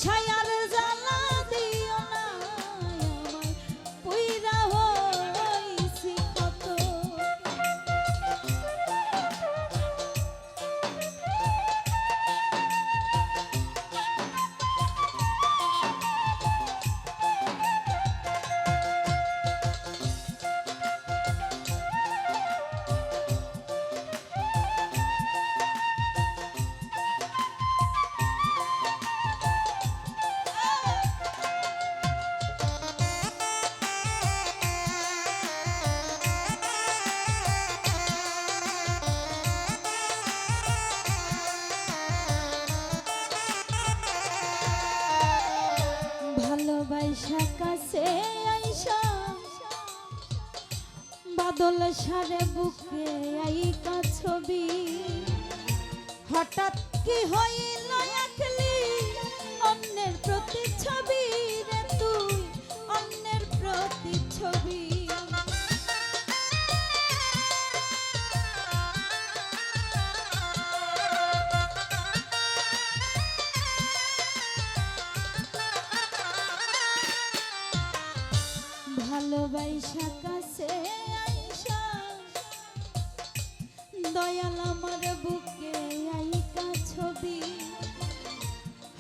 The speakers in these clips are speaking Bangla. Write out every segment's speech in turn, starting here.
ছায়ার জ্বালা দিও না আমায় পুইরা হইছি ক্ষত ভালোবাসা কাছে আইসা বাদল সারে বুকে আইকা ছবি হঠাৎ কি হইল একলি অন্যের প্রতিচ্ছবি রে তুই অন্যের প্রতিচ্ছবি ভালোবাসা কাছে আইসা দয়াল আমার বুকে আইকা ছবি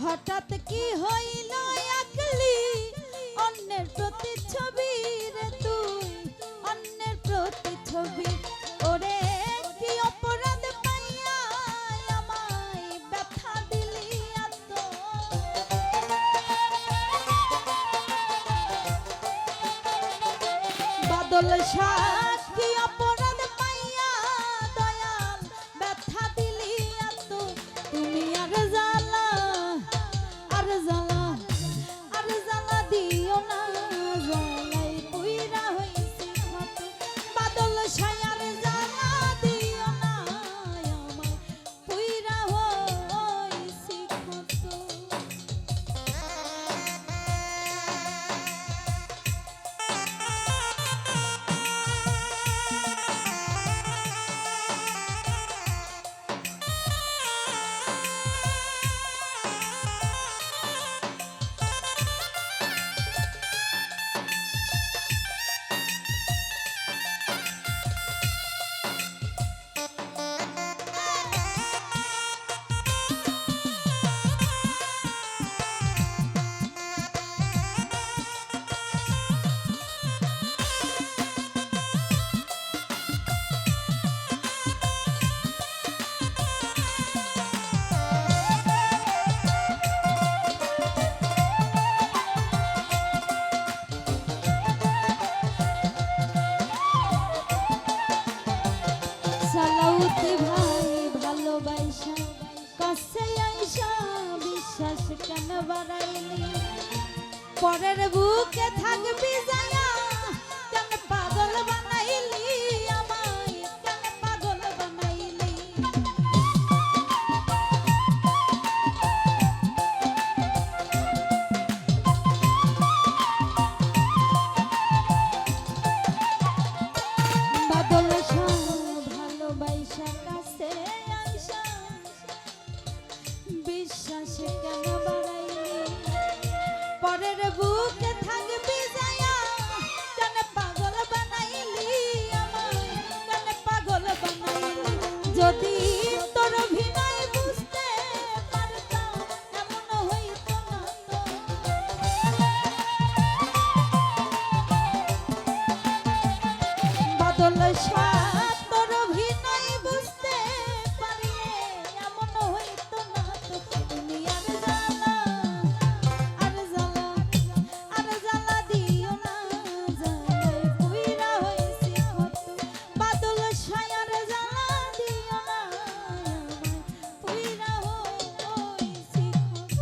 হঠাৎ কি হইল একলি অন্যের প্রতিচ্ছবি রে তুই অন্যের প্রতিচ্ছবি ওরে কি অপরাধ পাইয়া আমায় ব্যথা দিলি এত বাদল সাক্ষী অপরাধ পাইয়া দয়াল ব্যথা দিলি এত তুমি আর জ্বালা দিও না জ্বালাই পুইরা হইছি ক্ষত বাদল ছায়ার জ্বালা দিও না আমায় পুইরা হইছি ক্ষত সালাউদ্দি ভাই ভালোবাসা কাছে আইসা বিশ্বাস কেন বাড়াইলি পরের বুকে থাকবি যায়া কেন পাগল বানাইলি আমায় কেন পাগল বানাইলি বাদল ভালোবাসা কাছে আইসা বিশ্বাস কেন বাড়াইলি পরের বুকে থাকবি যায়া কেন পাগল বানাইলি আমায় কেন পাগল বানাইলি যদি তোর অভিনয় বুঝতে পারতাম এমন হইতো না তো বাদল তোর অভিনয় বুঝতে পারলে এমন হইতো না তো তুমি আর জ্বালা দিও না জ্বালায় পুইরা হইছি ক্ষত বাদল ছায়ার জ্বালা দিও না আমায় পুইরা হইছি ক্ষত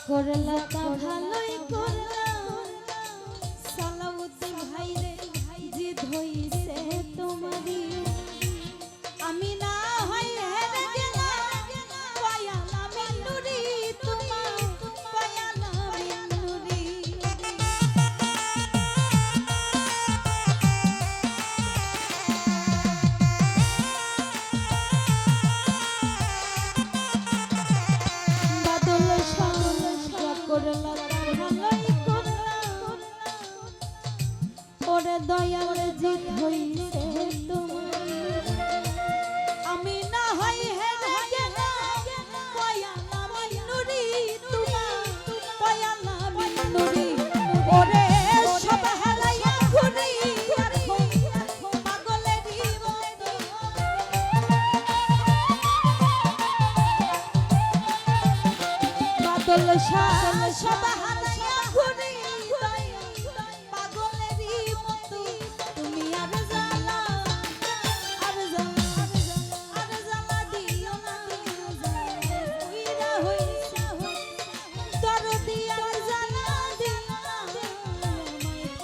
করলা তা ভালোই করলা সালাউদ্দিন ভাই রে জিদ হইছে তোমারই আমি না হয় হেরে গেলাম পায়ালা মিনুরি তোমার পায়ালা মিনুরি বাদল শাহ করলা ভালোই করলা ওরে দয়াল জিদ হইছে তোমার আমি না হয় হেরে গেলাম পায়ালা মিনুরি তোমার পায়ালা মিনুরি ওরে সব হারাইয়া ঘুরি আর পাগলেরই মতো বাদল শাহ সব হারাইয়া ঘুরি পাগলেরই মতো তুমি আর জ্বালা আর জ্বালা আর জ্বালা দিও না উইরা হইছা দরদি আর জ্বালা দিও না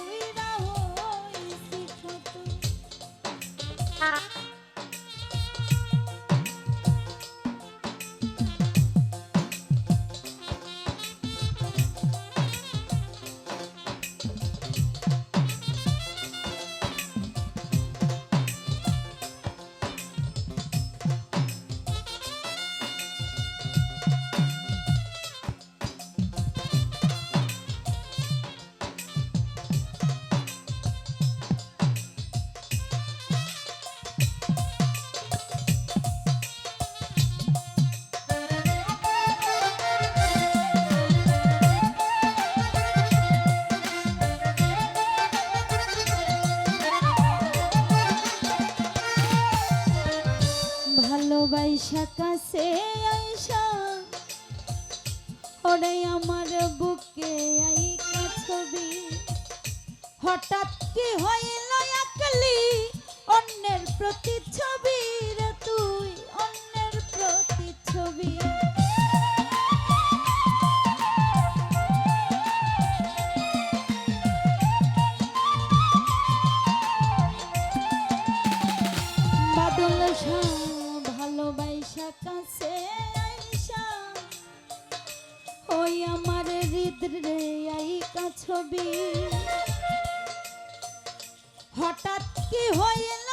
উইরা হইছি কত ভালোবাসা কাছে আইসা ওরে আমার বুকে আইকা ছবি হঠাৎ কি হইল আকলি অন্যের প্রতিচ্ছবি রে তুই অন্যের প্রতিচ্ছবি বাদল শাহ ভালোবাসা কাছে আইসা ওই আমার হৃদরে আইকা ছবি হঠাৎ কি হইল